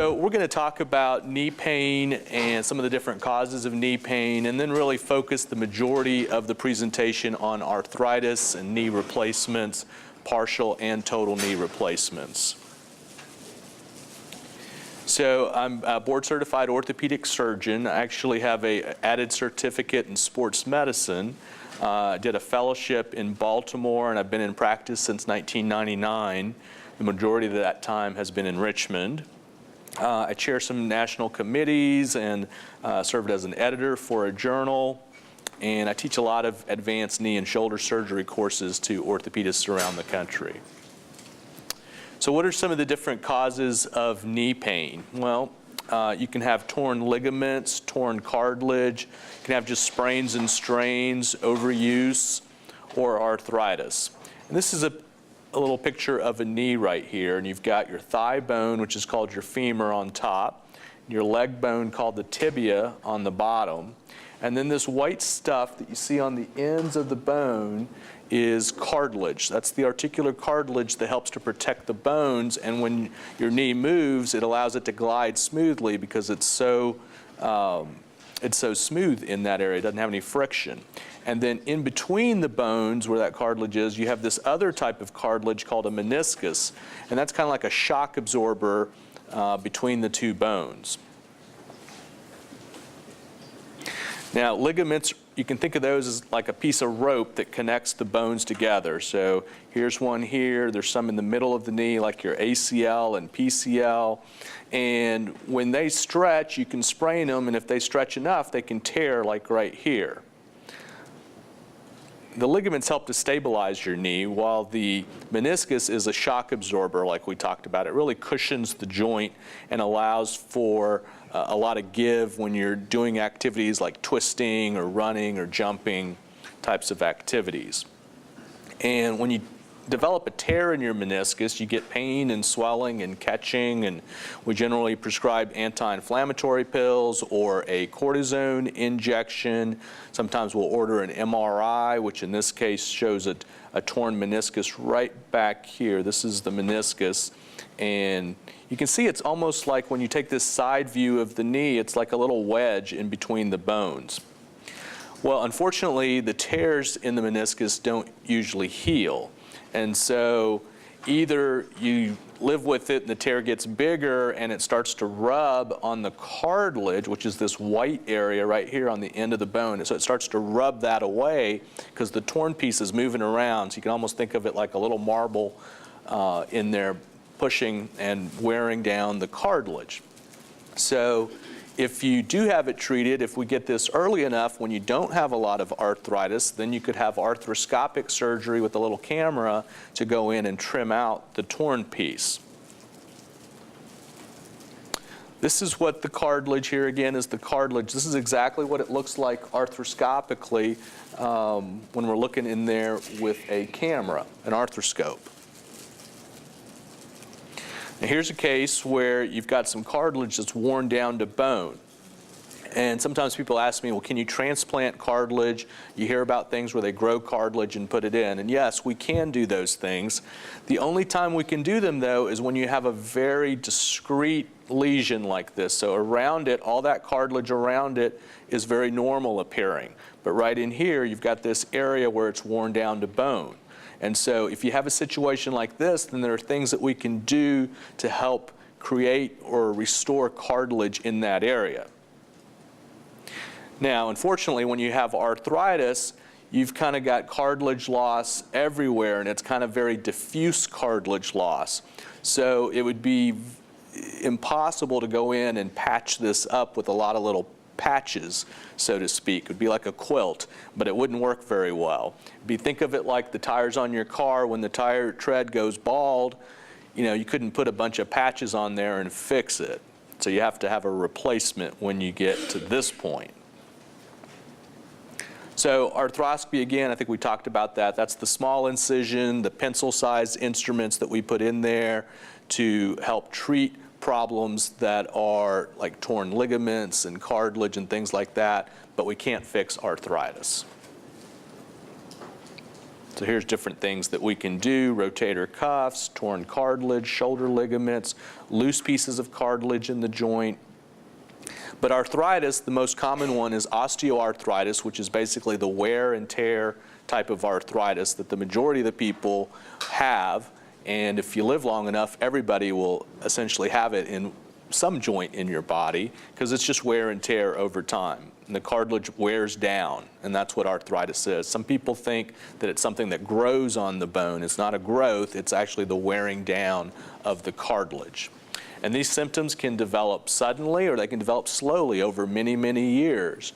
So we're going to talk about knee pain and some of the different causes of knee pain, and then really focus the majority of the presentation on arthritis and knee replacements, partial and total knee replacements. So I'm a board-certified orthopedic surgeon. I actually have an added certificate in sports medicine. I did a fellowship in Baltimore, and I've been in practice since 1999. The majority of that time has been in Richmond. I chair some national committees and served as an editor for a journal. And I teach a lot of advanced knee and shoulder surgery courses to orthopedists around the country. So what are some of the different causes of knee pain? Well, you can have torn ligaments, torn cartilage. You can have just sprains and strains, overuse, or arthritis. And this is a little picture of a knee right here, and you've got your thigh bone, which is called your femur, on top, your leg bone called the tibia on the bottom, and then this white stuff that you see on the ends of the bone is cartilage. That's the articular cartilage that helps to protect the bones, and when your knee moves, it allows it to glide smoothly because it's so smooth in that area. It doesn't have any friction. And then in between the bones where that cartilage is, you have this other type of cartilage called a meniscus, and that's kind of like a shock absorber between the two bones. Now, ligaments, you can think of those as like a piece of rope that connects the bones together. So here's one here. There's some in the middle of the knee, like your ACL and PCL. And when they stretch, you can sprain them, and if they stretch enough, they can tear, like right here. The ligaments help to stabilize your knee, while the meniscus is a shock absorber, like we talked about. It really cushions the joint and allows for a lot of give when you're doing activities like twisting or running or jumping types of activities. And when you develop a tear in your meniscus, you get pain and swelling and catching, and we generally prescribe anti-inflammatory pills or a cortisone injection. Sometimes we'll order an MRI, which in this case shows a torn meniscus right back here. This is the meniscus, and you can see it's almost like when you take this side view of the knee, it's like a little wedge in between the bones. Well, unfortunately, the tears in the meniscus don't usually heal. And so either you live with it and the tear gets bigger and it starts to rub on the cartilage, which is this white area right here on the end of the bone. And so it starts to rub that away because the torn piece is moving around. So you can almost think of it like a little marble in there pushing and wearing down the cartilage. So if you do have it treated, if we get this early enough when you don't have a lot of arthritis, then you could have arthroscopic surgery with a little camera to go in and trim out the torn piece. This is what the cartilage here again is the cartilage. This is exactly what it looks like arthroscopically when we're looking in there with a camera, an arthroscope. Now here's a case where you've got some cartilage that's worn down to bone. And sometimes people ask me, well, can you transplant cartilage? You hear about things where they grow cartilage and put it in. And yes, we can do those things. The only time we can do them, though, is when you have a very discrete lesion like this. So around it, all that cartilage around it is very normal appearing. But right in here, you've got this area where it's worn down to bone. And so if you have a situation like this, then there are things that we can do to help create or restore cartilage in that area. Now, unfortunately, when you have arthritis, you've kind of got cartilage loss everywhere, and it's kind of very diffuse cartilage loss. So it would be impossible to go in and patch this up with a lot of little patches, so to speak. It would be like a quilt, but it wouldn't work very well. Think of it like the tires on your car. When the tire tread goes bald, you couldn't put a bunch of patches on there and fix it. So you have to have a replacement when you get to this point. So arthroscopy, again, I think we talked about that. That's the small incision, the pencil-sized instruments that we put in there to help treat problems that are like torn ligaments and cartilage and things like that, but we can't fix arthritis. So here's different things that we can do: rotator cuffs, torn cartilage, shoulder ligaments, loose pieces of cartilage in the joint. But arthritis, the most common one is osteoarthritis, which is basically the wear and tear type of arthritis that the majority of the people have. And if you live long enough, everybody will essentially have it in some joint in your body, because it's just wear and tear over time. And the cartilage wears down, and that's what arthritis is. Some people think that it's something that grows on the bone. It's not a growth, it's actually the wearing down of the cartilage. And these symptoms can develop suddenly, or they can develop slowly over many, many years.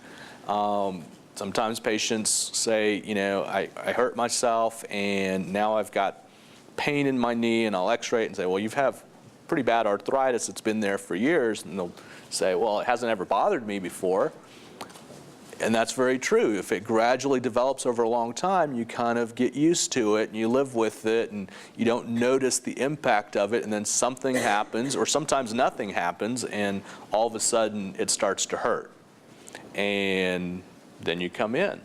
Sometimes patients say, you know, I hurt myself and now I've got pain in my knee, and I'll x-ray it and say, well, you have pretty bad arthritis, it's been there for years. And they'll say, well, it hasn't ever bothered me before. And that's very true. If it gradually develops over a long time, you kind of get used to it and you live with it and you don't notice the impact of it, and then something happens, or sometimes nothing happens, and all of a sudden it starts to hurt. And then you come in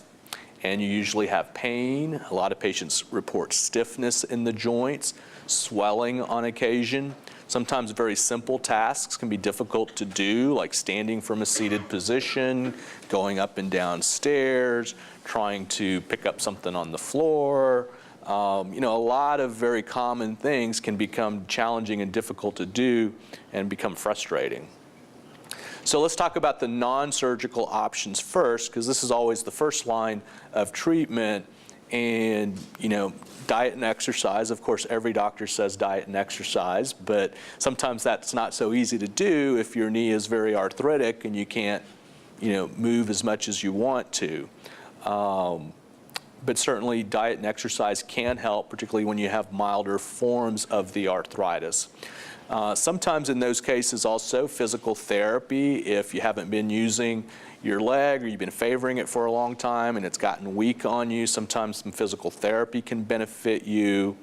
and you usually have pain. A lot of patients report stiffness in the joints, swelling on occasion. Sometimes very simple tasks can be difficult to do, like standing from a seated position, going up and down stairs, trying to pick up something on the floor. You know, a lot of very common things can become challenging and difficult to do and become frustrating. So let's talk about the non-surgical options first, because this is always the first line of treatment. And, you know, diet and exercise. Of course, every doctor says diet and exercise, but sometimes that's not so easy to do if your knee is very arthritic and you can't, you know, move as much as you want to. But certainly diet and exercise can help, particularly when you have milder forms of the arthritis. Sometimes in those cases also physical therapy, if you haven't been using your leg or you've been favoring it for a long time and it's gotten weak on you, sometimes some physical therapy can benefit you.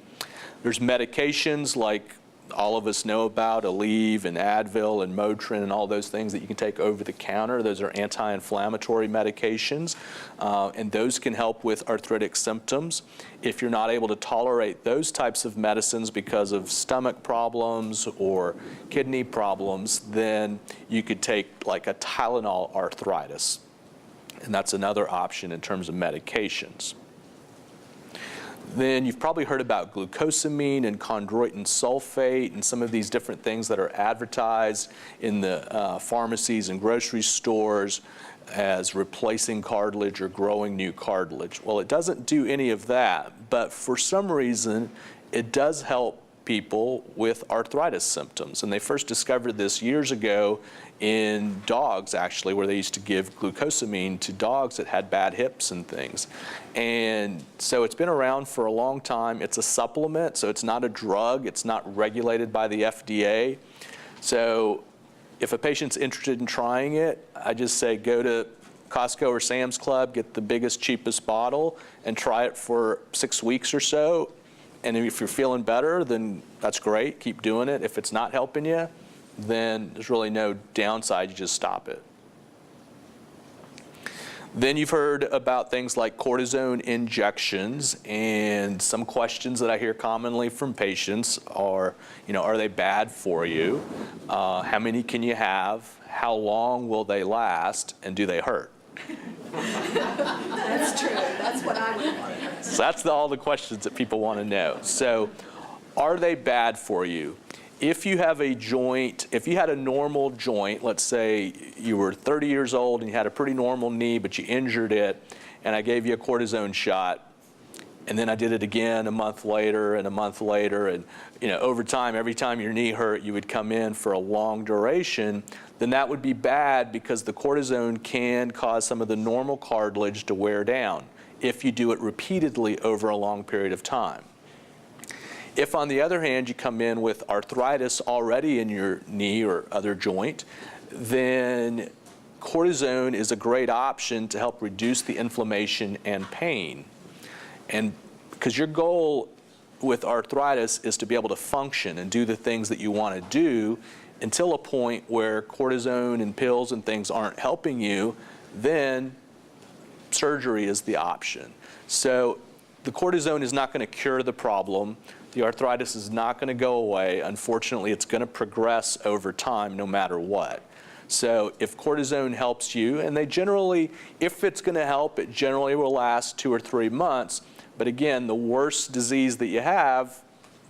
There's medications like all of us know about, Aleve and Advil and Motrin and all those things that you can take over the counter. Those are anti-inflammatory medications, and those can help with arthritic symptoms. If you're not able to tolerate those types of medicines because of stomach problems or kidney problems, then you could take like a Tylenol arthritis, and that's another option in terms of medications. Then you've probably heard about glucosamine and chondroitin sulfate and some of these different things that are advertised in the pharmacies and grocery stores as replacing cartilage or growing new cartilage. Well, it doesn't do any of that, but for some reason it does help people with arthritis symptoms. And they first discovered this years ago in dogs, actually, where they used to give glucosamine to dogs that had bad hips and things. And so it's been around for a long time. It's a supplement, so it's not a drug. It's not regulated by the FDA. So if a patient's interested in trying it, I just say go to Costco or Sam's Club, get the biggest, cheapest bottle, and try it for 6 weeks or so. And if you're feeling better, then that's great. Keep doing it. If it's not helping you, then there's really no downside. You just stop it. Then you've heard about things like cortisone injections, and some questions that I hear commonly from patients are, you know, are they bad for you? How many can you have? How long will they last? And do they hurt? That's true. That's what I would want to know. So that's all the questions that people want to know. So are they bad for you? If you have a joint, if you had a normal joint, let's say you were 30 years old and you had a pretty normal knee, but you injured it, and I gave you a cortisone shot, and then I did it again a month later and a month later, and you know, over time, every time your knee hurt, you would come in for a long duration, then that would be bad because the cortisone can cause some of the normal cartilage to wear down if you do it repeatedly over a long period of time. If, on the other hand, you come in with arthritis already in your knee or other joint, then cortisone is a great option to help reduce the inflammation and pain. And because your goal with arthritis is to be able to function and do the things that you want to do until a point where cortisone and pills and things aren't helping you, then surgery is the option. So the cortisone is not going to cure the problem. The arthritis is not going to go away. Unfortunately, it's going to progress over time no matter what. So if cortisone helps you, and they generally, if it's going to help, it generally will last 2 or 3 months. But again, the worse disease that you have,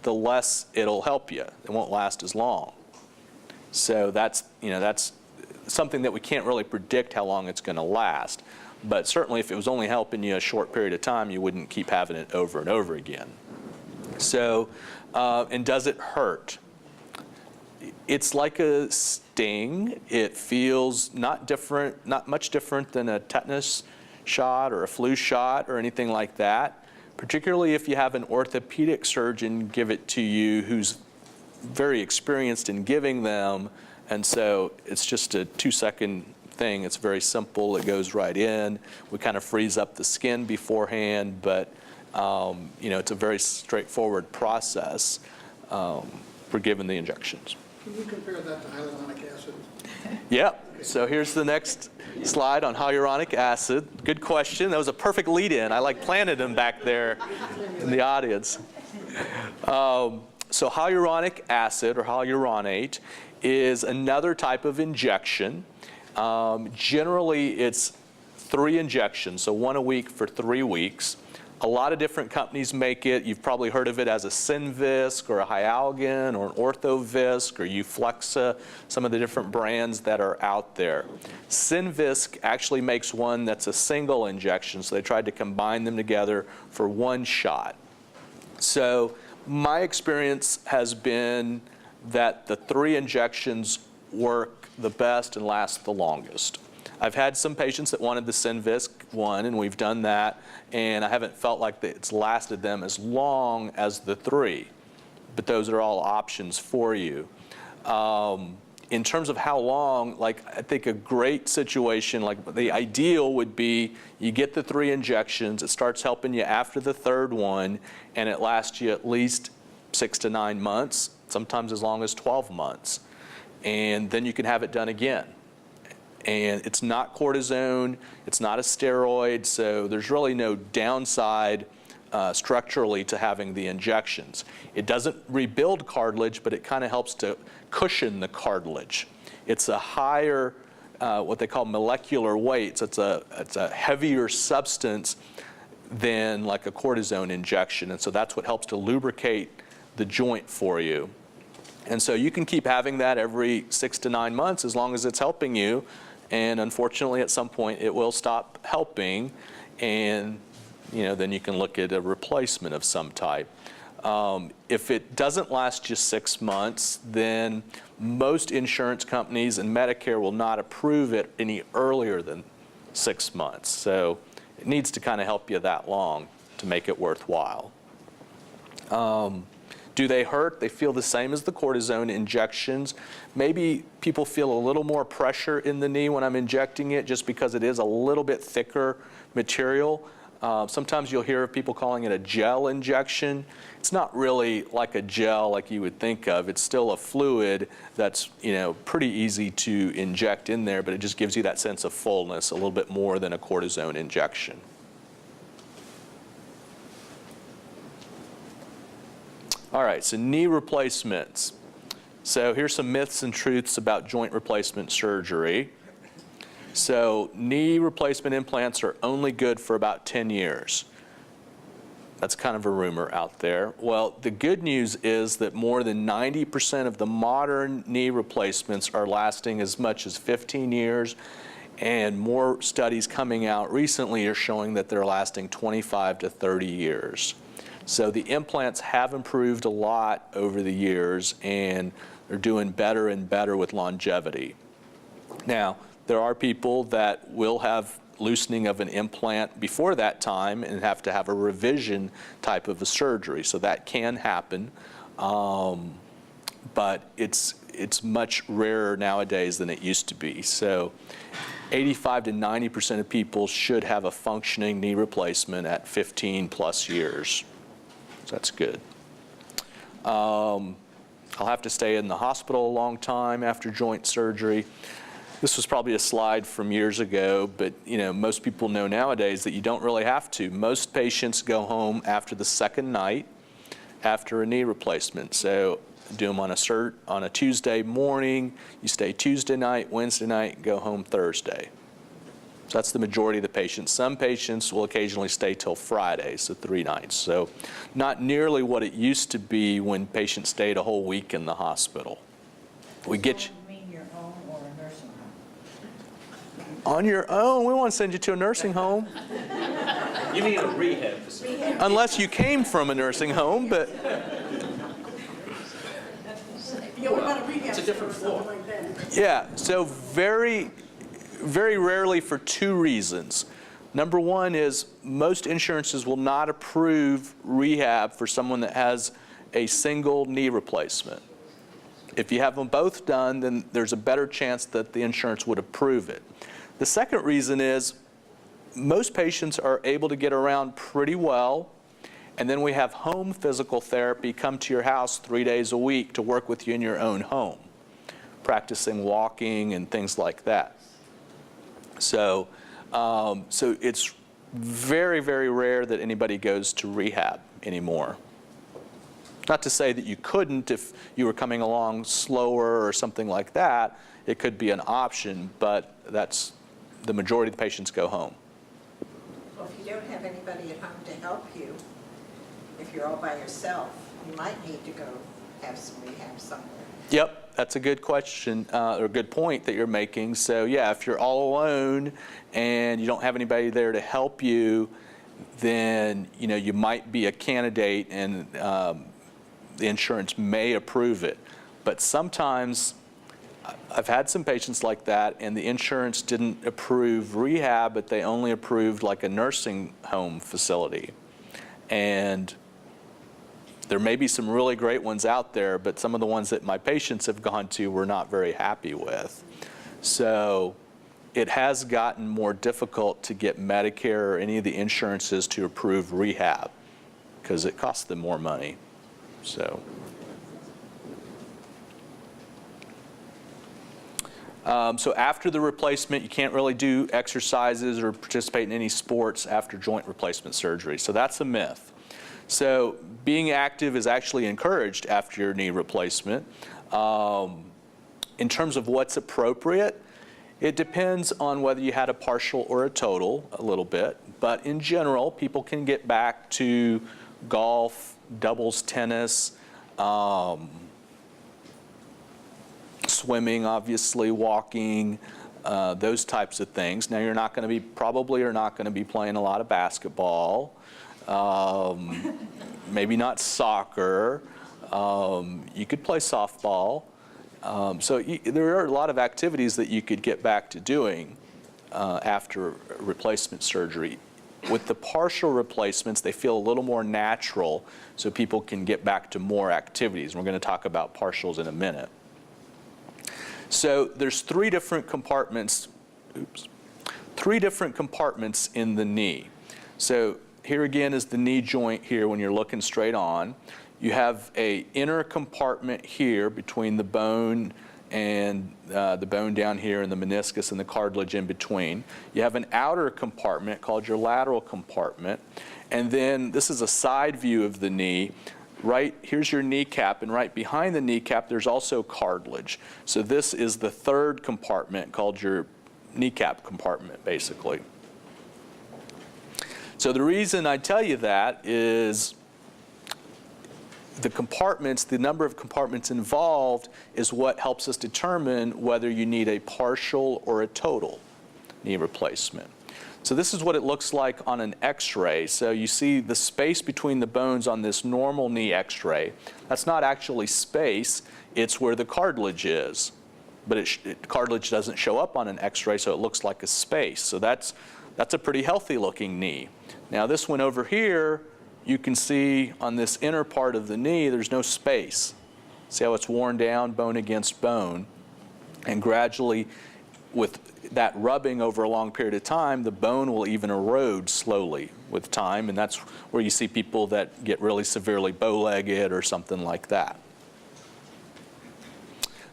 the less it'll help you. It won't last as long. So that's something that we can't really predict how long it's going to last. But certainly if it was only helping you a short period of time, you wouldn't keep having it over and over again. So, and does it hurt? It's like a sting. It feels not much different than a tetanus shot or a flu shot or anything like that, particularly if you have an orthopedic surgeon give it to you who's very experienced in giving them. And so it's just a 2-second thing. It's very simple. It goes right in. We kind of freeze up the skin beforehand, but it's a very straightforward process for giving the injections. Can you compare that to hyaluronic acid? Yep. So here's the next slide on hyaluronic acid. Good question. That was a perfect lead-in. I planted him back there in the audience. So hyaluronic acid, or hyaluronate, is another type of injection. Generally, it's 3 injections, so 1 a week for 3 weeks. A lot of different companies make it. You've probably heard of it as a Synvisc or a Hyalgan or an Orthovisc or Euflexa, some of the different brands that are out there. Synvisc actually makes one that's a single injection, so they tried to combine them together for 1 shot. So my experience has been that the 3 injections work the best and last the longest. I've had some patients that wanted the Synvisc one, and we've done that, and I haven't felt like it's lasted them as long as the 3. But those are all options for you. In terms of how long, I think a great situation, the ideal would be you get the 3 injections, it starts helping you after the 3rd one, and it lasts you at least 6 to 9 months, sometimes as long as 12 months. And then you can have it done again. And it's not cortisone, it's not a steroid, so there's really no downside structurally to having the injections. It doesn't rebuild cartilage, but it kind of helps to cushion the cartilage. It's a higher, what they call molecular weight, so it's a heavier substance than like a cortisone injection, and so that's what helps to lubricate the joint for you. And so you can keep having that every 6 to 9 months as long as it's helping you. And unfortunately, at some point, it will stop helping, and then you can look at a replacement of some type. If it doesn't last just 6 months, then most insurance companies and Medicare will not approve it any earlier than 6 months. So it needs to kind of help you that long to make it worthwhile. Do they hurt? They feel the same as the cortisone injections. Maybe people feel a little more pressure in the knee when I'm injecting it just because it is a little bit thicker material. Sometimes you'll hear of people calling it a gel injection. It's not really like a gel like you would think of. It's still a fluid that's pretty easy to inject in there, but it just gives you that sense of fullness a little bit more than a cortisone injection. All right, so knee replacements. So here's some myths and truths about joint replacement surgery. So knee replacement implants are only good for about 10 years. That's kind of a rumor out there. Well, the good news is that more than 90% of the modern knee replacements are lasting as much as 15 years, and more studies coming out recently are showing that they're lasting 25 to 30 years. So the implants have improved a lot over the years, and they're doing better and better with longevity. Now, there are people that will have loosening of an implant before that time and have to have a revision type of a surgery. So that can happen, but it's much rarer nowadays than it used to be. So 85 to 90% of people should have a functioning knee replacement at 15 plus years. So that's good. I'll have to stay in the hospital a long time after joint surgery. This was probably a slide from years ago, but most people know nowadays that you don't really have to. Most patients go home after the second night after a knee replacement. So do them on a Tuesday morning, you stay Tuesday night, Wednesday night, go home Thursday. So that's the majority of the patients. Some patients will occasionally stay till Friday, so 3 nights. So not nearly what it used to be when patients stayed a whole week in the hospital. We get you. Your own or a nursing home? On your own, we want to send you to a nursing home. You mean a rehab facility? Unless you came from a nursing home, but Yeah, what about a rehab? It's a different center or floor. something like that? yeah, so very rarely for 2 reasons. Number one is most insurances will not approve rehab for someone that has a single knee replacement. If you have them both done, then there's a better chance that the insurance would approve it. The second reason is most patients are able to get around pretty well, and then we have home physical therapy come to your house 3 days a week to work with you in your own home, practicing walking and things like that. So it's very, very rare that anybody goes to rehab anymore. Not to say that you couldn't if you were coming along slower or something like that. It could be an option, but that's the majority of the patients go home. Well, if you don't have anybody at home to help you, if you're all by yourself, you might need to go have some rehab somewhere. Yep, that's a good question, or a good point that you're making. So yeah, if you're all alone and you don't have anybody there to help you, then you might be a candidate, and the insurance may approve it. But sometimes I've had some patients like that, and the insurance didn't approve rehab, but they only approved like a nursing home facility. And there may be some really great ones out there, but some of the ones that my patients have gone to we're not very happy with. So it has gotten more difficult to get Medicare or any of the insurances to approve rehab because it costs them more money. So after the replacement, you can't really do exercises or participate in any sports after joint replacement surgery. So that's a myth. So being active is actually encouraged after your knee replacement. In terms of what's appropriate, it depends on whether you had a partial or a total a little bit. But in general, people can get back to golf, doubles tennis, swimming, obviously, walking, those types of things. Now, you're not going to be, probably are not going to be playing a lot of basketball, maybe not soccer. You could play softball. There are a lot of activities that you could get back to doing after replacement surgery. With the partial replacements, they feel a little more natural, so people can get back to more activities. And we're going to talk about partials in a minute. So there's 3 different compartments. 3 different compartments in the knee. So here again is the knee joint here when you're looking straight on. You have an inner compartment here between the bone and the bone down here and the meniscus and the cartilage in between. You have an outer compartment called your lateral compartment. And then this is a side view of the knee. Right, here's your kneecap, and right behind the kneecap there's also cartilage. So this is the 3rd compartment called your kneecap compartment, basically. So the reason I tell you that is the compartments, the number of compartments involved is what helps us determine whether you need a partial or a total knee replacement. So this is what it looks like on an x-ray. So you see the space between the bones on this normal knee x-ray. That's not actually space, it's where the cartilage is. But cartilage doesn't show up on an x-ray, so it looks like a space. So that's a pretty healthy looking knee. Now this one over here, you can see on this inner part of the knee, there's no space. See how it's worn down, bone against bone. And gradually, with that rubbing over a long period of time, the bone will even erode slowly with time, and that's where you see people that get really severely bow-legged or something like that.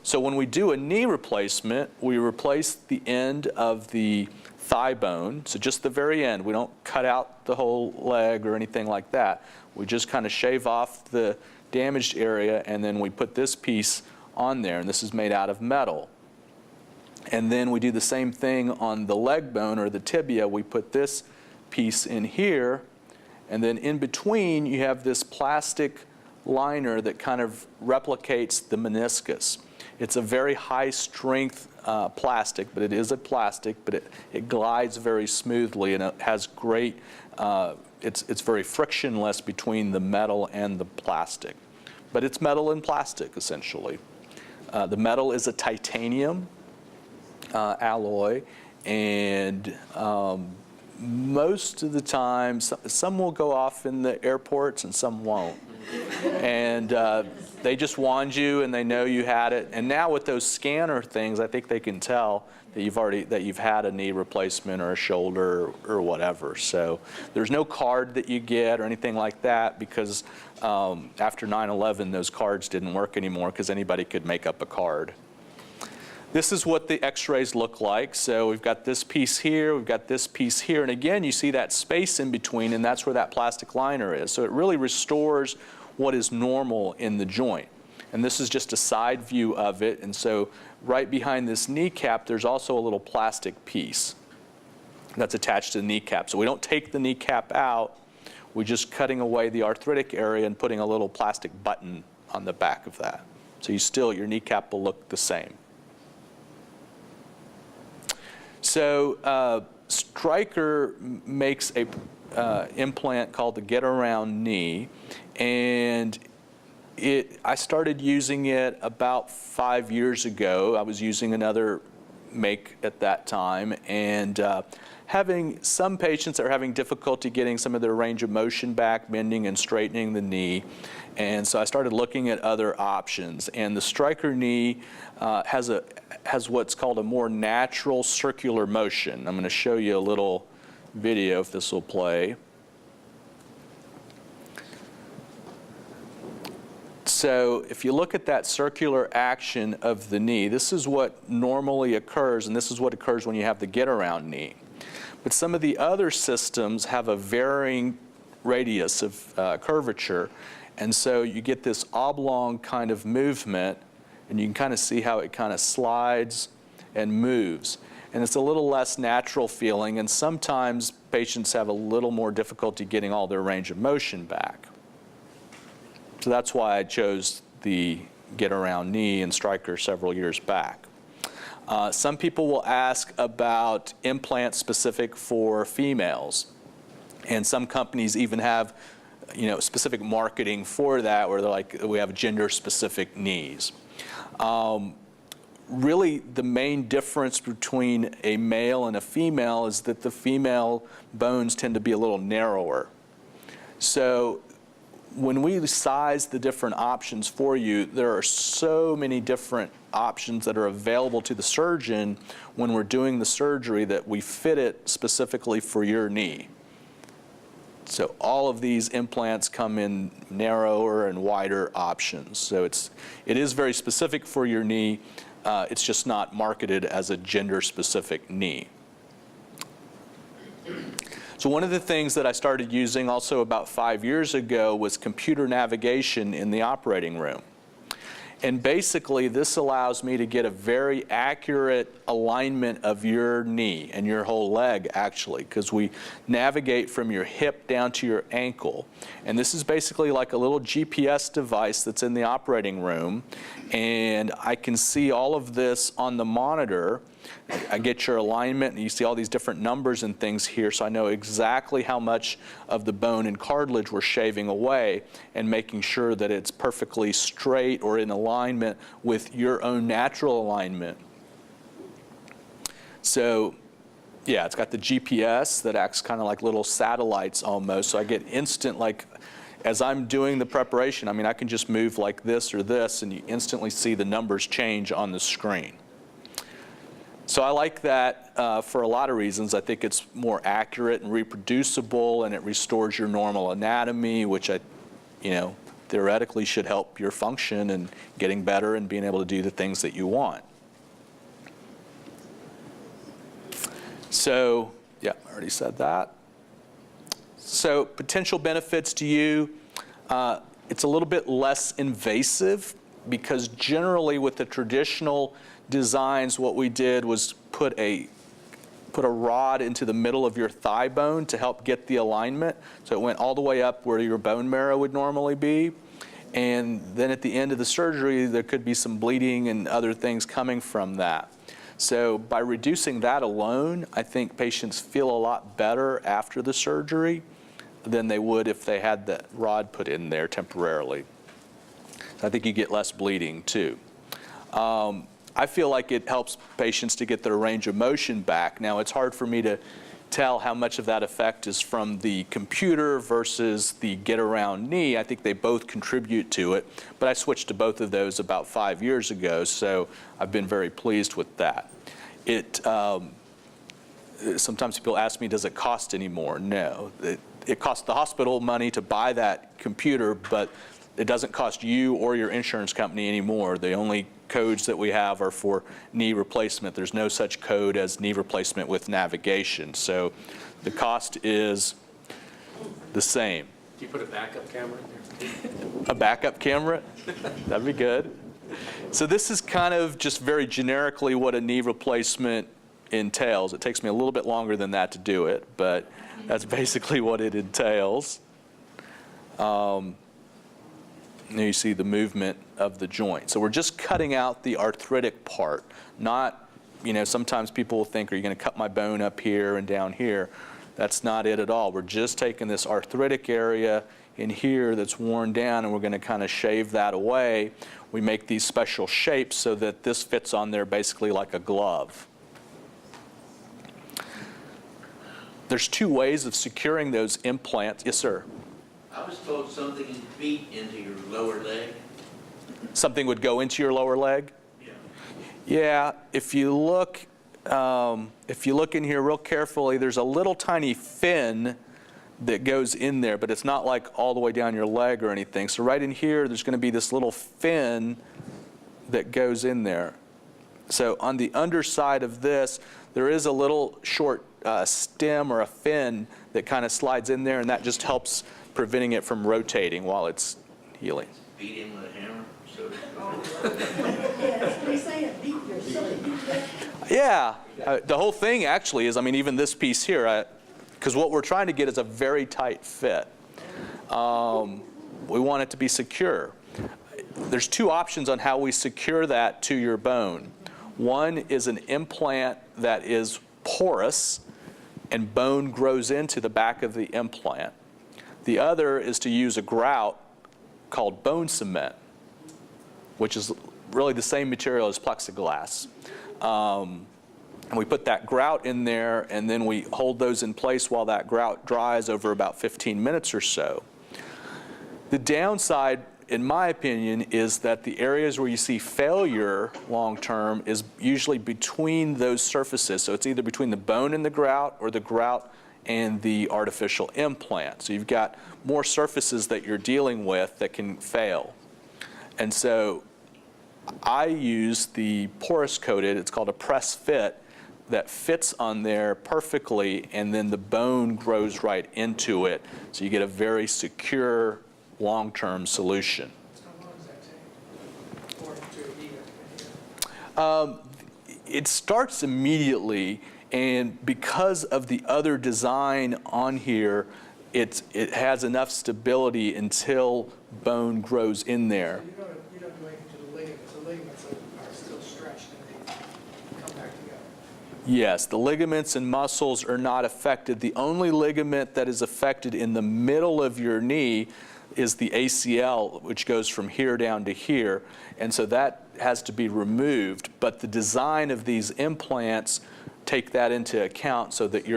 So when we do a knee replacement, we replace the end of the thigh bone, so just the very end. We don't cut out the whole leg or anything like that. We just kind of shave off the damaged area, and then we put this piece on there, and this is made out of metal. And then we do the same thing on the leg bone or the tibia. We put this piece in here, and then in between you have this plastic liner that kind of replicates the meniscus. It's a very high strength plastic, but it is a plastic, but it glides very smoothly, and it has great, it's very frictionless between the metal and the plastic. But it's metal and plastic, essentially. The metal is a titanium alloy, and most of the time, some will go off in the airports and some won't. And they just wand you and they know you had it. And now with those scanner things, I think they can tell that you've had a knee replacement or a shoulder or whatever. So there's no card that you get or anything like that, because after 9/11 those cards didn't work anymore because anybody could make up a card. This is what the x-rays look like. So we've got this piece here, we've got this piece here, and again you see that space in between, and that's where that plastic liner is. So it really restores what is normal in the joint. And this is just a side view of it, and so right behind this kneecap there's also a little plastic piece that's attached to the kneecap. So we don't take the kneecap out, we're just cutting away the arthritic area and putting a little plastic button on the back of that. So your kneecap will look the same. So Stryker makes a implant called the Get Around Knee, and I started using it about 5 years ago. I was using another make at that time, and having some patients that are having difficulty getting some of their range of motion back, bending and straightening the knee. And so I started looking at other options, and the Stryker knee has what's called a more natural circular motion. I'm going to show you a little video if this will play. So if you look at that circular action of the knee, this is what normally occurs, and this is what occurs when you have the get around knee. But some of the other systems have a varying radius of curvature, and so you get this oblong kind of movement, and you can kind of see how it kind of slides and moves. And it's a little less natural feeling, and sometimes patients have a little more difficulty getting all their range of motion back. So that's why I chose the Get Around Knee in Stryker several years back. Some people will ask about implants specific for females, and some companies even have specific marketing for that, where they're like, we have gender-specific knees. Really, the main difference between a male and a female is that the female bones tend to be a little narrower. So when we size the different options for you, there are so many different options that are available to the surgeon when we're doing the surgery that we fit it specifically for your knee. So all of these implants come in narrower and wider options. So it is very specific for your knee. It's just not marketed as a gender-specific knee. So one of the things that I started using also about 5 years ago was computer navigation in the operating room. And basically, this allows me to get a very accurate alignment of your knee and your whole leg, actually, because we navigate from your hip down to your ankle. And this is basically like a little GPS device that's in the operating room. And I can see all of this on the monitor. I get your alignment, and you see all these different numbers and things here, so I know exactly how much of the bone and cartilage we're shaving away and making sure that it's perfectly straight or in alignment with your own natural alignment. So, yeah, it's got the GPS that acts kind of like little satellites almost, so I get instant, like, as I'm doing the preparation, I mean, I can just move like this or this, and you instantly see the numbers change on the screen. So I like that for a lot of reasons. I think it's more accurate and reproducible, and it restores your normal anatomy, which theoretically should help your function and getting better and being able to do the things that you want. So, yeah, I already said that. So potential benefits to you, it's a little bit less invasive because generally with the traditional designs, what we did was put a rod into the middle of your thigh bone to help get the alignment. So it went all the way up where your bone marrow would normally be. And then at the end of the surgery, there could be some bleeding and other things coming from that. So by reducing that alone, I think patients feel a lot better after the surgery than they would if they had that rod put in there temporarily. I think you get less bleeding too. I feel like it helps patients to get their range of motion back. Now, it's hard for me to tell how much of that effect is from the computer versus the get-around knee. I think they both contribute to it, but I switched to both of those about 5 years ago, so I've been very pleased with that. Sometimes people ask me, does it cost any more? No. It costs the hospital money to buy that computer, but it doesn't cost you or your insurance company anymore. The only codes that we have are for knee replacement. There's no such code as knee replacement with navigation. So the cost is the same. Do you put a backup camera in there? A backup camera? That'd be good. So this is kind of just very generically what a knee replacement entails. It takes me a little bit longer than that to do it, but that's basically what it entails. Now you see the movement of the joint. So we're just cutting out the arthritic part, not, sometimes people will think, are you going to cut my bone up here and down here? That's not it at all. We're just taking this arthritic area in here that's worn down, and we're going to kind of shave that away. We make these special shapes so that this fits on there basically like a glove. There's two ways of securing those implants. Yes, sir? I was told something would beat into your lower leg. Something would go into your lower leg? Yeah. Yeah, if you look in here real carefully, there's a little tiny fin that goes in there, but it's not like all the way down your leg or anything. So right in here, there's going to be this little fin that goes in there. So on the underside of this, there is a little short stem or a fin that kind of slides in there, and that just helps preventing it from rotating while it's healing. Beat him with a hammer. So Yes, they say it beat yourself. Yeah, the whole thing actually is, even this piece here, because what we're trying to get is a very tight fit. We want it to be secure. There's two options on how we secure that to your bone. One is an implant that is porous and bone grows into the back of the implant. The other is to use a grout called bone cement, which is really the same material as plexiglass. And we put that grout in there, and then we hold those in place while that grout dries over about 15 minutes or so. The downside, in my opinion, is that the areas where you see failure long-term is usually between those surfaces. So it's either between the bone and the grout or the grout and the artificial implant. So you've got more surfaces that you're dealing with that can fail. And so I use the porous coated, it's called a press fit, that fits on there perfectly, and then the bone grows right into it. So you get a very secure long-term solution. How long does that take for it to heal? It starts immediately, and because of the other design on here, it has enough stability until bone grows in there. You don't do anything to the ligaments. The ligaments are still stretched and they come back together. Yes, the ligaments and muscles are not affected. The only ligament that is affected in the middle of your knee is the ACL, which goes from here down to here, and so that has to be removed. But the design of these implants take that into account so that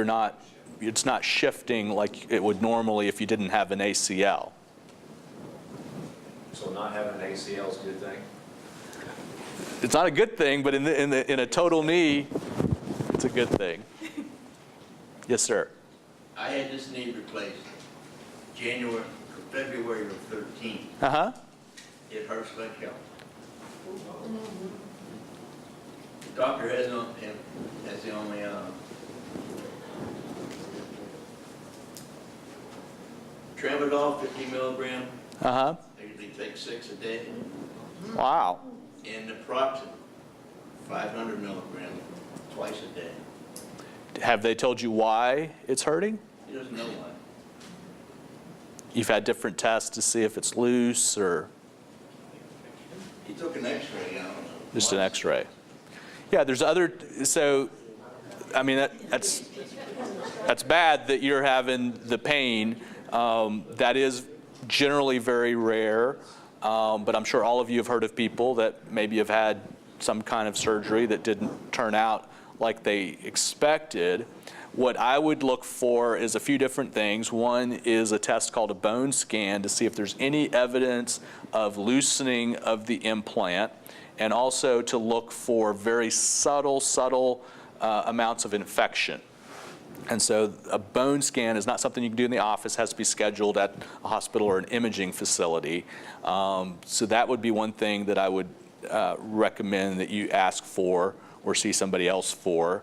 it's not shifting like it would normally if you didn't have an ACL. So not having an ACL is a good thing? It's not a good thing, but in a total knee, it's a good thing. Yes, sir. I had this knee replaced January February of 13, Uh-huh. it hurts like hell. The doctor has the only, Tramadol, 50 milligram, Uh-huh. I usually take 6 a day, Wow. and naproxen, 500 milligrams, twice a day. Have they told you why it's hurting? He doesn't know why. You've had different tests to see if it's loose or He took an x-ray, I don't know. just an x-ray? Yeah, there's other, so, I mean, that's bad that you're having the pain. That is generally very rare, but I'm sure all of you have heard of people that maybe have had some kind of surgery that didn't turn out like they expected. What I would look for is a few different things. One is a test called a bone scan to see if there's any evidence of loosening of the implant, and also to look for very subtle amounts of infection. And so a bone scan is not something you can do in the office, has to be scheduled at a hospital or an imaging facility. So that would be one thing that I would recommend that you ask for or see somebody else for.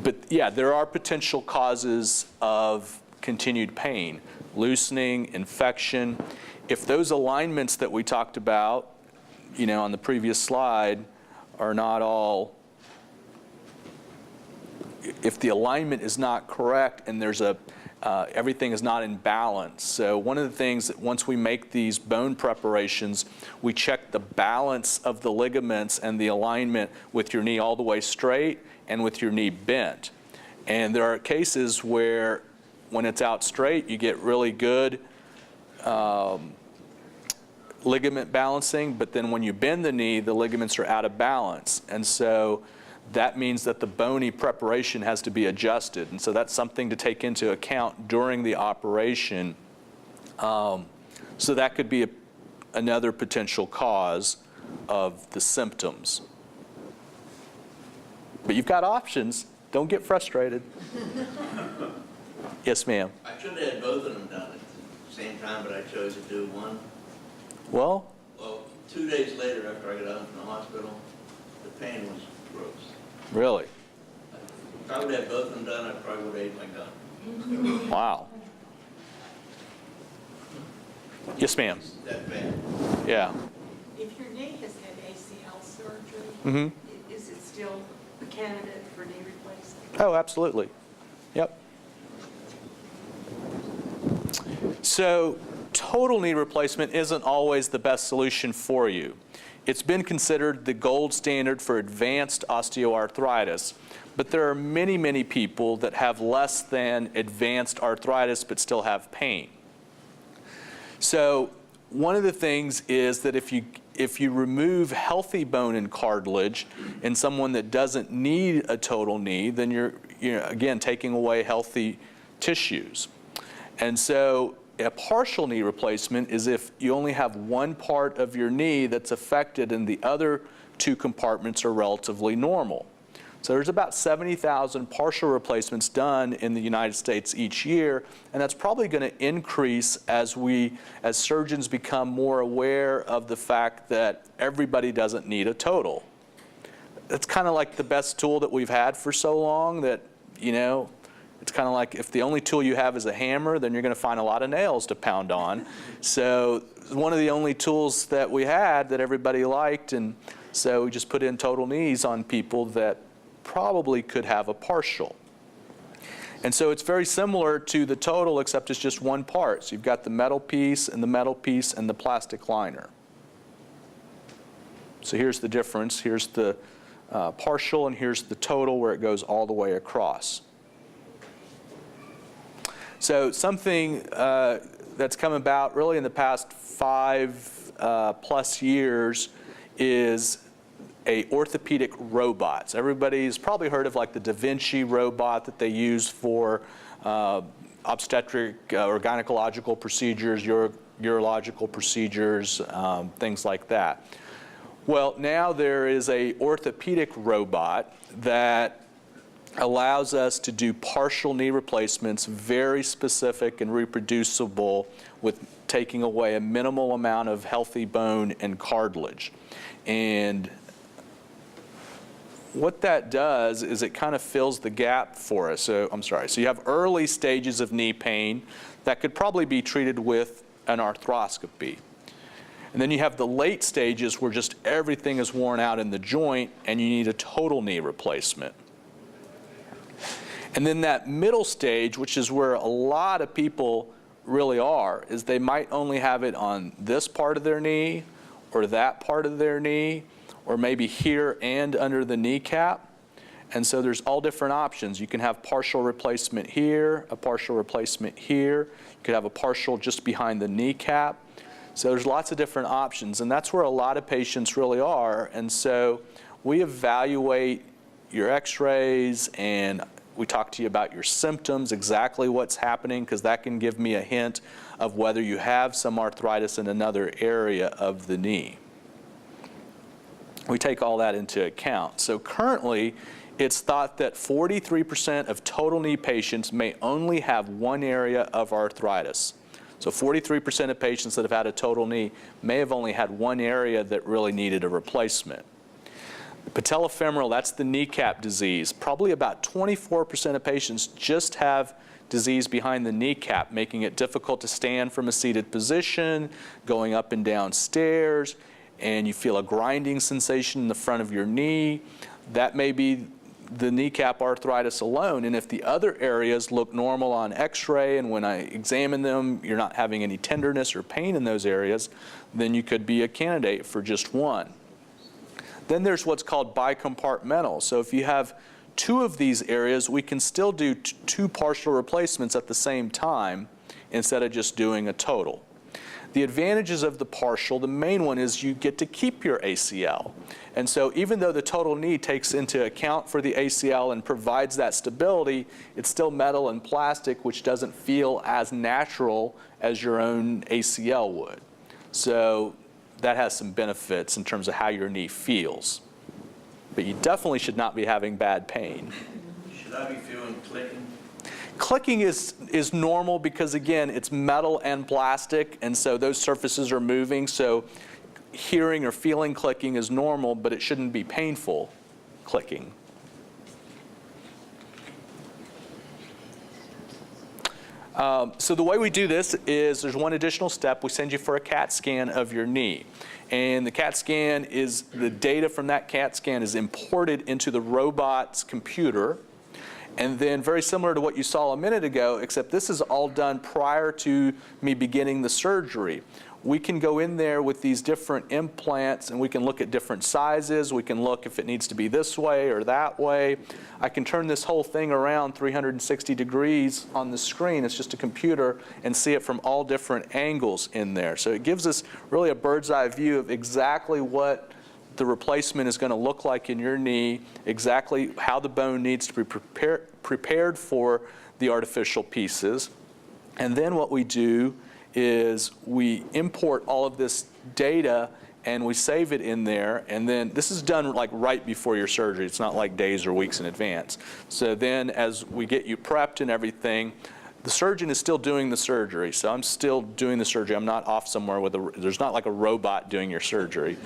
But yeah, there are potential causes of continued pain, loosening, infection. If those alignments that we talked about, on the previous slide are not all, if the alignment is not correct and there's everything is not in balance. So one of the things that once we make these bone preparations, we check the balance of the ligaments and the alignment with your knee all the way straight and with your knee bent. And there are cases where when it's out straight, you get really good ligament balancing, but then when you bend the knee, the ligaments are out of balance. And so that means that the bony preparation has to be adjusted. And so that's something to take into account during the operation. So that could be another potential cause of the symptoms. But you've got options. Don't get frustrated. Yes, ma'am. I should have had both of them done at the same time, but I chose to do one. Well, 2 days later after I got home from the hospital, the pain was gross. really? If I would have both of them done, I probably would have ate my gun. Wow. Yes, ma'am. It's that bad. Yeah. If your knee has had ACL surgery, Mm-hmm. is it still a candidate for knee replacement? Oh, absolutely. Yep. So total knee replacement isn't always the best solution for you. It's been considered the gold standard for advanced osteoarthritis, but there are many, many people that have less than advanced arthritis but still have pain. So one of the things is that if you remove healthy bone and cartilage in someone that doesn't need a total knee, then you're again taking away healthy tissues. And so a partial knee replacement is if you only have one part of your knee that's affected and the other two compartments are relatively normal. So there's about 70,000 partial replacements done in the United States each year, and that's probably going to increase as surgeons become more aware of the fact that everybody doesn't need a total. It's kind of like the best tool that we've had for so long that, it's kind of like if the only tool you have is a hammer, then you're going to find a lot of nails to pound on. So one of the only tools that we had that everybody liked, and so we just put in total knees on people that probably could have a partial. And so it's very similar to the total, except it's just one part. So you've got the metal piece and the metal piece and the plastic liner. So here's the difference. Here's the partial and here's the total where it goes all the way across. So something that's come about really in the past 5+ years is a orthopedic robot. So everybody's probably heard of like the VIC robot that they use for obstetric or gynecological procedures, urological procedures, things like that. Well, now there is a orthopedic robot that allows us to do partial knee replacements, very specific and reproducible, with taking away a minimal amount of healthy bone and cartilage. And what that does is it kind of fills the gap for us. So you have early stages of knee pain that could probably be treated with an arthroscopy. And then you have the late stages where just everything is worn out in the joint and you need a total knee replacement. And then that middle stage, which is where a lot of people really are, is they might only have it on this part of their knee or that part of their knee, or maybe here and under the kneecap. And so there's all different options. You can have partial replacement here, a partial replacement here. You could have a partial just behind the kneecap. So there's lots of different options, and that's where a lot of patients really are. And so we evaluate your x-rays, and we talk to you about your symptoms, exactly what's happening, because that can give me a hint of whether you have some arthritis in another area of the knee. We take all that into account. So currently, it's thought that 43% of total knee patients may only have one area of arthritis. So 43% of patients that have had a total knee may have only had one area that really needed a replacement. Patellofemoral, that's the kneecap disease. Probably about 24% of patients just have disease behind the kneecap, making it difficult to stand from a seated position, going up and down stairs, and you feel a grinding sensation in the front of your knee. That may be the kneecap arthritis alone, and if the other areas look normal on x-ray and when I examine them you're not having any tenderness or pain in those areas, then you could be a candidate for just one. Then there's what's called bicompartmental. So if you have two of these areas, we can still do two partial replacements at the same time instead of just doing a total. The advantages of the partial, the main one is you get to keep your ACL. And so even though the total knee takes into account for the ACL and provides that stability, it's still metal and plastic, which doesn't feel as natural as your own ACL would. So that has some benefits in terms of how your knee feels. But you definitely should not be having bad pain. Should I be feeling clicking? Clicking is normal because, again, it's metal and plastic, and so those surfaces are moving. So hearing or feeling clicking is normal, but it shouldn't be painful clicking. So the way we do this is there's one additional step. We send you for a CAT scan of your knee. And the CAT scan is, the data from that CAT scan is imported into the robot's computer. And then very similar to what you saw a minute ago, except this is all done prior to me beginning the surgery. We can go in there with these different implants and we can look at different sizes. We can look if it needs to be this way or that way. I can turn this whole thing around 360 degrees on the screen. It's just a computer, and see it from all different angles in there. So it gives us really a bird's eye view of exactly what the replacement is going to look like in your knee, exactly how the bone needs to be prepared for the artificial pieces. And then what we do is we import all of this data and we save it in there, and then this is done like right before your surgery. It's not like days or weeks in advance. So then as we get you prepped and everything, the surgeon is still doing the surgery. So I'm still doing the surgery. I'm not off somewhere with there's not like a robot doing your surgery.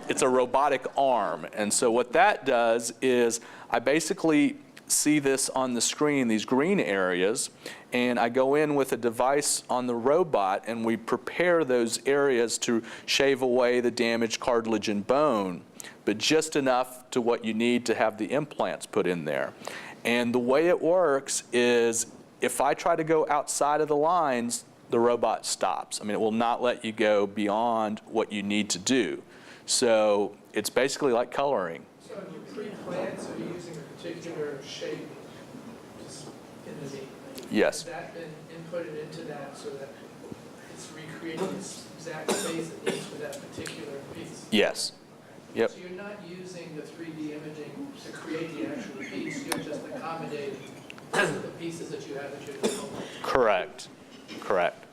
It's a robotic arm. And so what that does is I basically see this on the screen, these green areas, and I go in with a device on the robot and we prepare those areas to shave away the damaged cartilage and bone, but just enough to what you need to have the implants put in there. And the way it works is if I try to go outside of the lines, the robot stops. I mean, it will not let you go beyond what you need to do. So it's basically like coloring. So in your pre-plans, are you using a particular shape just in the knee? Yes. Has that been inputted into that so that it's recreating this exact space it needs for that particular piece? Yes. Yep. So you're not using the 3D imaging to create the actual piece, you're just accommodating the pieces that you have at your disposal? Correct. Correct.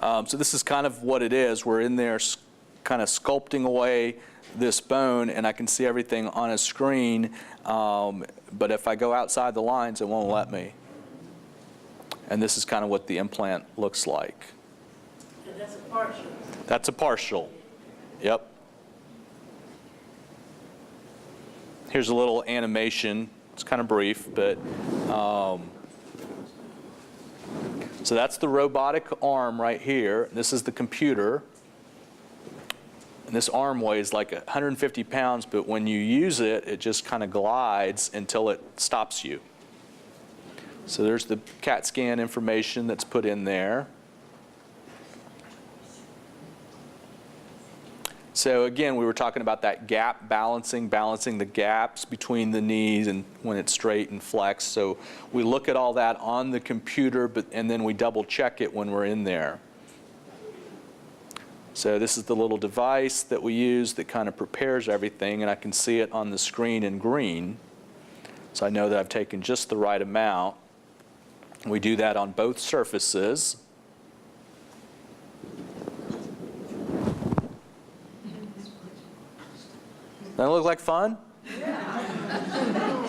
So this is kind of what it is. We're in there kind of sculpting away this bone, and I can see everything on a screen, but if I go outside the lines, it won't let me. And this is kind of what the implant looks like. And that's a partial. That's a partial. Yep. Here's a little animation. It's kind of brief, but so that's the robotic arm right here. This is the computer. And this arm weighs like 150 pounds, but when you use it, it just kind of glides until it stops you. So there's the CAT scan information that's put in there. So again, we were talking about that gap balancing the gaps between the knees and when it's straight and flexed. So we look at all that on the computer, and then we double check it when we're in there. So this is the little device that we use that kind of prepares everything, and I can see it on the screen in green. So I know that I've taken just the right amount. We do that on both surfaces. Doesn't it look like fun?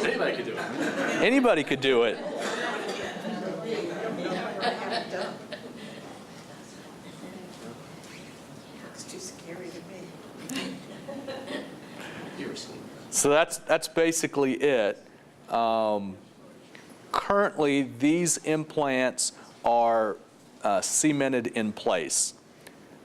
Anybody could do it. Anybody could do it. It's too scary to me. So that's basically it. Currently, these implants are cemented in place.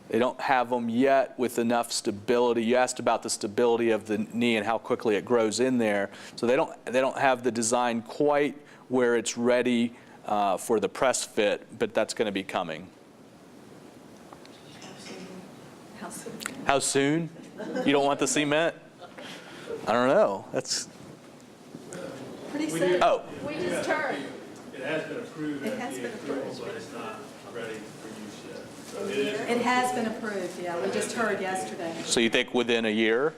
They don't have them yet with enough stability. You asked about the stability of the knee and how quickly it grows in there. So they don't have the design quite where it's ready for the press fit, but that's going to be coming. How soon? How soon? You don't want the cement? I don't know. That's Pretty soon. oh. We just heard. It has been approved, It has been FDA approval, approved. but it's not ready for use yet. So it is, It has been approved, yeah. We just heard yesterday. So you think within a year?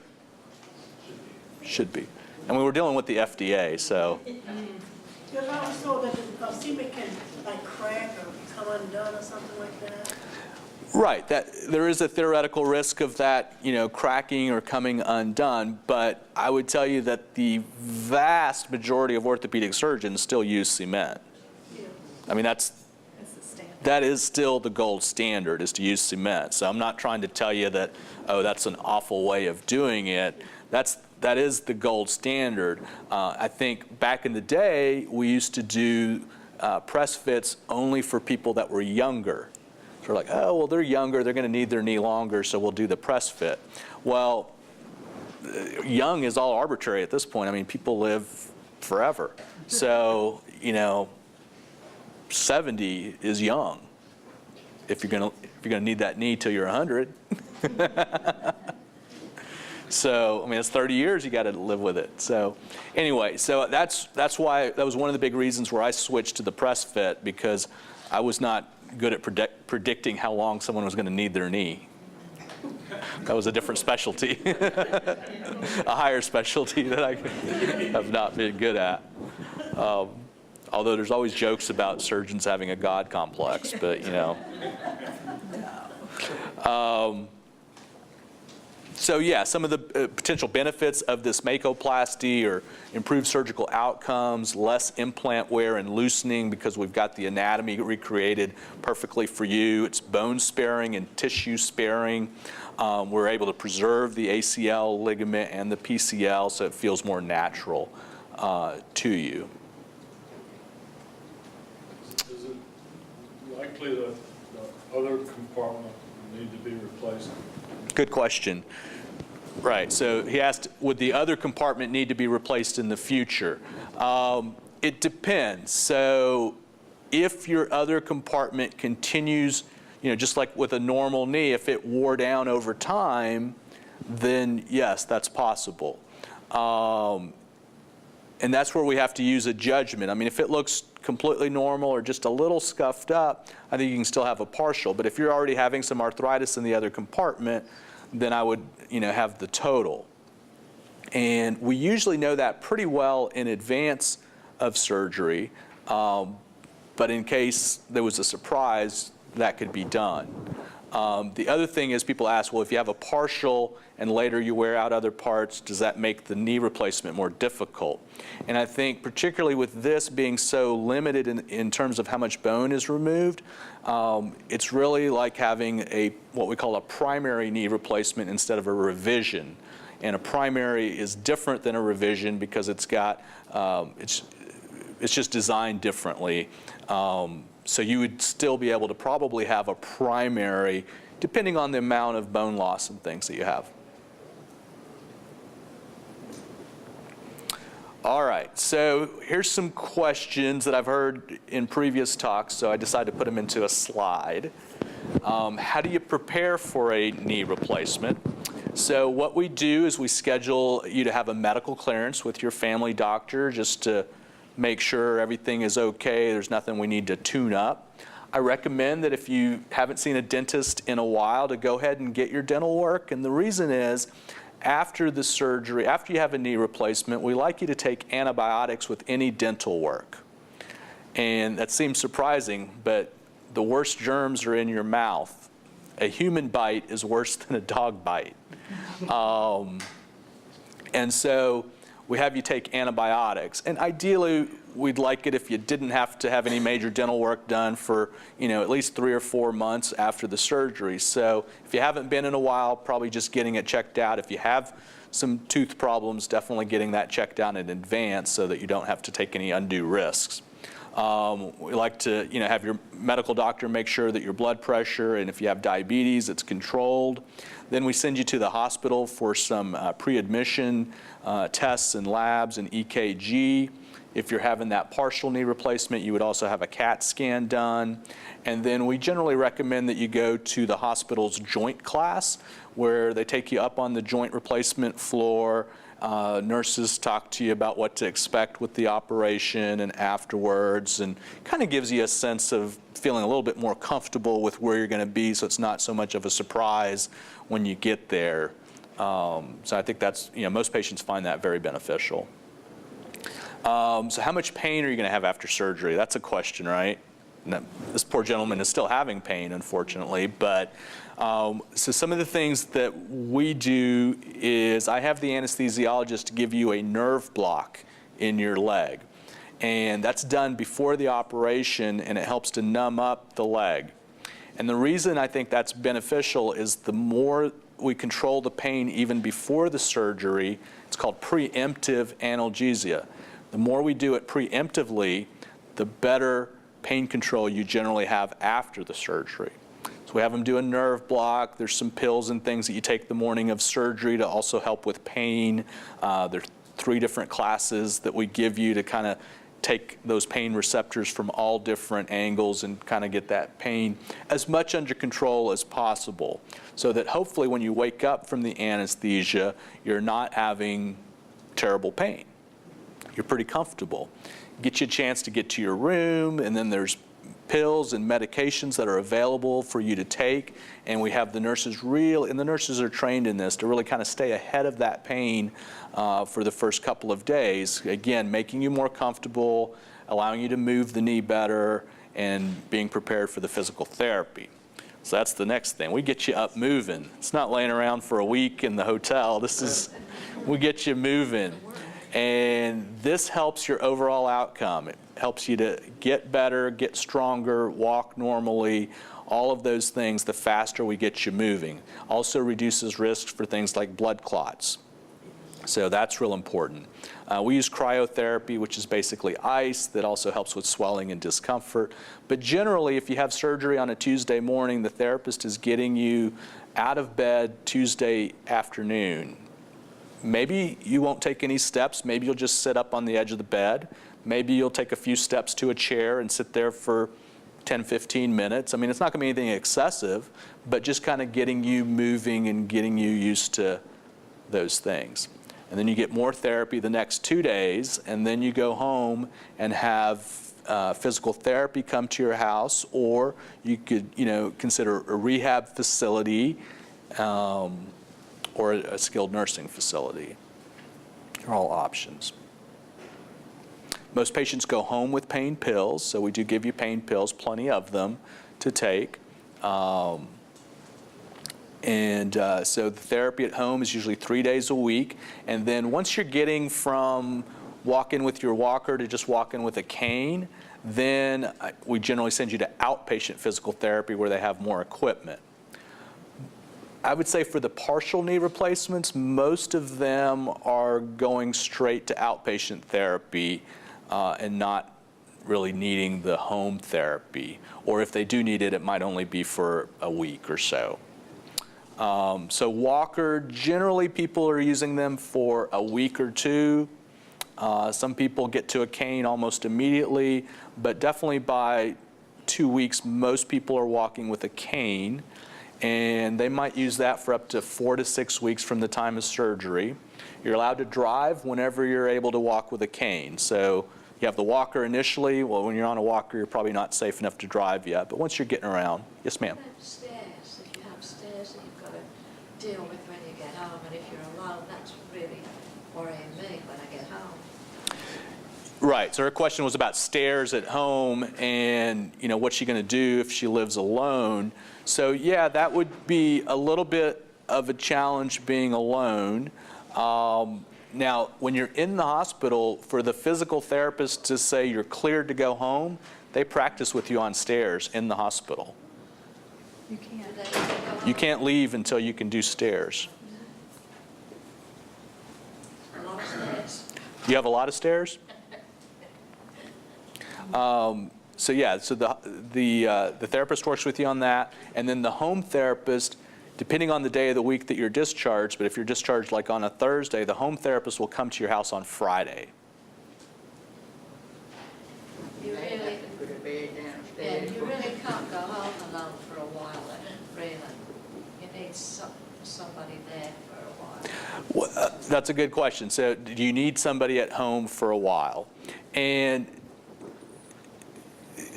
Should be. And we were dealing with the FDA, so. Because I was told that the cement can like crack or come undone or something like that. Right, that there is a theoretical risk of that, cracking or coming undone, but I would tell you that the vast majority of orthopedic surgeons still use cement. Yeah. I mean, It's the standard. that is still the gold standard, is to use cement. So I'm not trying to tell you that, oh, that's an awful way of doing it. That is the gold standard. I think back in the day, we used to do press fits only for people that were younger. So we're like, oh, well, they're younger, they're going to need their knee longer, so we'll do the press fit. Well, young is all arbitrary at this point. I mean, people live forever. So, 70 is young if you're going to need that knee till you're 100. So, I mean, it's 30 years you got to live with it. So, anyway, so that's why that was one of the big reasons where I switched to the press fit, because I was not good at predicting how long someone was going to need their knee. That was a different specialty, a higher specialty that I have not been good at. Although there's always jokes about surgeons having a God complex, but So yeah, some of the potential benefits of this Makoplasty are improved surgical outcomes, less implant wear and loosening because we've got the anatomy recreated perfectly for you. It's bone sparing and tissue sparing. We're able to preserve the ACL ligament and the PCL so it feels more natural to you. is it likely that the other compartment will need to be replaced? Good question. Right, so he asked, would the other compartment need to be replaced in the future? It depends. So if your other compartment continues, just like with a normal knee, if it wore down over time, then yes, that's possible. And that's where we have to use a judgment. I mean, if it looks completely normal or just a little scuffed up, I think you can still have a partial. But if you're already having some arthritis in the other compartment, then I would, have the total. And we usually know that pretty well in advance of surgery, but in case there was a surprise, that could be done. The other thing is people ask, well, if you have a partial and later you wear out other parts, does that make the knee replacement more difficult? And I think particularly with this being so limited in terms of how much bone is removed, it's really like having what we call a primary knee replacement instead of a revision. And a primary is different than a revision because it's got, it's just designed differently. So you would still be able to probably have a primary, depending on the amount of bone loss and things that you have. All right, so here's some questions that I've heard in previous talks, so I decided to put them into a slide. How do you prepare for a knee replacement? So what we do is we schedule you to have a medical clearance with your family doctor just to make sure everything is okay, there's nothing we need to tune up. I recommend that if you haven't seen a dentist in a while to go ahead and get your dental work, and the reason is after the surgery, after you have a knee replacement, we like you to take antibiotics with any dental work. And that seems surprising, but the worst germs are in your mouth. A human bite is worse than a dog bite. And so we have you take antibiotics. And ideally, we'd like it if you didn't have to have any major dental work done for, at least 3 or 4 months after the surgery. So if you haven't been in a while, probably just getting it checked out. If you have some tooth problems, definitely getting that checked out in advance so that you don't have to take any undue risks. We like to, have your medical doctor make sure that your blood pressure and if you have diabetes, it's controlled. Then we send you to the hospital for some pre-admission tests and labs and EKG. If you're having that partial knee replacement, you would also have a CAT scan done. And then we generally recommend that you go to the hospital's joint class where they take you up on the joint replacement floor. Nurses talk to you about what to expect with the operation and afterwards, and kind of gives you a sense of feeling a little bit more comfortable with where you're going to be, so it's not so much of a surprise when you get there. So I think that's, most patients find that very beneficial. So how much pain are you going to have after surgery? That's a question, right? And this poor gentleman is still having pain, unfortunately, but so some of the things that we do is I have the anesthesiologist give you a nerve block in your leg. And that's done before the operation, and it helps to numb up the leg. And the reason I think that's beneficial is the more we control the pain even before the surgery, it's called preemptive analgesia. The more we do it preemptively, the better pain control you generally have after the surgery. So we have them do a nerve block. There's some pills and things that you take the morning of surgery to also help with pain. There's 3 different classes that we give you to kind of take those pain receptors from all different angles and kind of get that pain as much under control as possible, so that hopefully when you wake up from the anesthesia, you're not having terrible pain. You're pretty comfortable. Get you a chance to get to your room, and then there's pills and medications that are available for you to take, and we have the nurses and the nurses are trained in this to really kind of stay ahead of that pain for the first couple of days. Again, making you more comfortable, allowing you to move the knee better, and being prepared for the physical therapy. So that's the next thing. We get you up moving. It's not laying around for a week in the hotel. We get you moving. And this helps your overall outcome. It helps you to get better, get stronger, walk normally, all of those things the faster we get you moving. Also reduces risks for things like blood clots. So that's real important. We use cryotherapy, which is basically ice that also helps with swelling and discomfort. But generally, if you have surgery on a Tuesday morning, the therapist is getting you out of bed Tuesday afternoon. Maybe you won't take any steps. Maybe you'll just sit up on the edge of the bed. Maybe you'll take a few steps to a chair and sit there for 10, 15 minutes. I mean, it's not going to be anything excessive, but just kind of getting you moving and getting you used to those things. And then you get more therapy the next 2 days, and then you go home and have physical therapy come to your house, or you could, consider a rehab facility, or a skilled nursing facility. They're all options. Most patients go home with pain pills, so we do give you pain pills, plenty of them to take. And so the therapy at home is usually 3 days a week. And then once you're getting from walking with your walker to just walking with a cane, then we generally send you to outpatient physical therapy where they have more equipment. I would say for the partial knee replacements, most of them are going straight to outpatient therapy and not really needing the home therapy. Or if they do need it, it might only be for a week or so. So walker, generally people are using them for a week or two. Some people get to a cane almost immediately, but definitely by 2 weeks, most people are walking with a cane, and they might use that for up to 4 to 6 weeks from the time of surgery. You're allowed to drive whenever you're able to walk with a cane. So you have the walker initially. Well, when you're on a walker, you're probably not safe enough to drive yet, but once you're getting around. Yes, ma'am. Stairs, if you have stairs that you've got to deal with when you get home, and if you're alone, that's really worrying me when I get home. Right, so her question was about stairs at home and, you know, what's she going to do if she lives alone. So yeah, that would be a little bit of a challenge being alone. Now, when you're in the hospital, for the physical therapist to say you're cleared to go home, they practice with you on stairs in the hospital. You can't. You can't leave until you can do stairs. A lot of stairs. You have a lot of stairs? So yeah, so the therapist works with you on that, and then the home therapist, depending on the day of the week that you're discharged, but if you're discharged like on a Thursday, the home therapist will come to your house on Friday. You really, Put a bed yeah, downstairs. you really can't go home alone for a while, really. You need somebody there for a while. Well, that's a good question. So do you need somebody at home for a while? And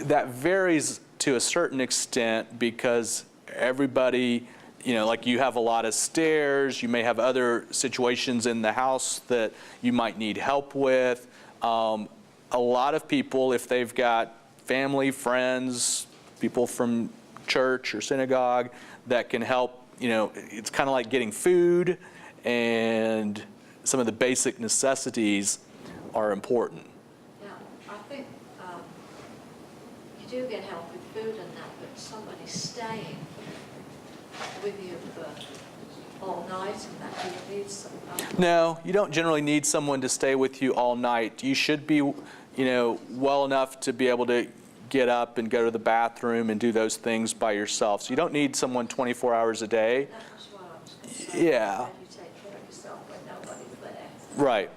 that varies to a certain extent because everybody, you know, like you have a lot of stairs, you may have other situations in the house that you might need help with. A lot of people, if they've got family, friends, people from church or synagogue that can help, you know, it's kind of like getting food, and some of the basic necessities are important. Now, I think you do get help with food and that, but somebody staying with you for all night and that, do you need somebody? No, you don't generally need someone to stay with you all night. You should be, you know, well enough to be able to get up and go to the bathroom and do those things by yourself. So you don't need someone 24 hours a day. That's what I was going to say. Yeah. How do you take care of yourself when nobody's there? Right.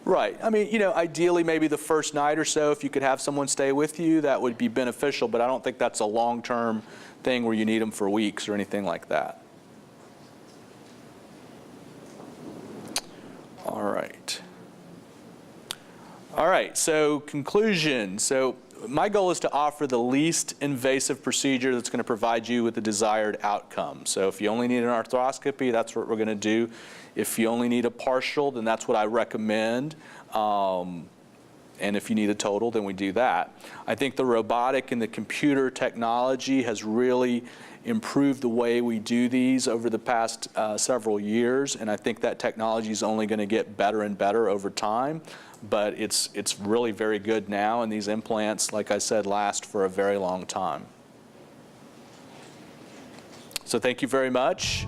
Right. I mean, you know, ideally maybe the first night or so, if you could have someone stay with you, that would be beneficial, but I don't think that's a long-term thing where you need them for weeks or anything like that. All right. All right, so conclusion. So my goal is to offer the least invasive procedure that's going to provide you with the desired outcome. So if you only need an arthroscopy, that's what we're going to do. If you only need a partial, then that's what I recommend. And if you need a total, then we do that. I think the robotic and the computer technology has really improved the way we do these over the past several years, and I think that technology is only going to get better and better over time. But it's really very good now, and these implants, like I said, last for a very long time. So thank you very much.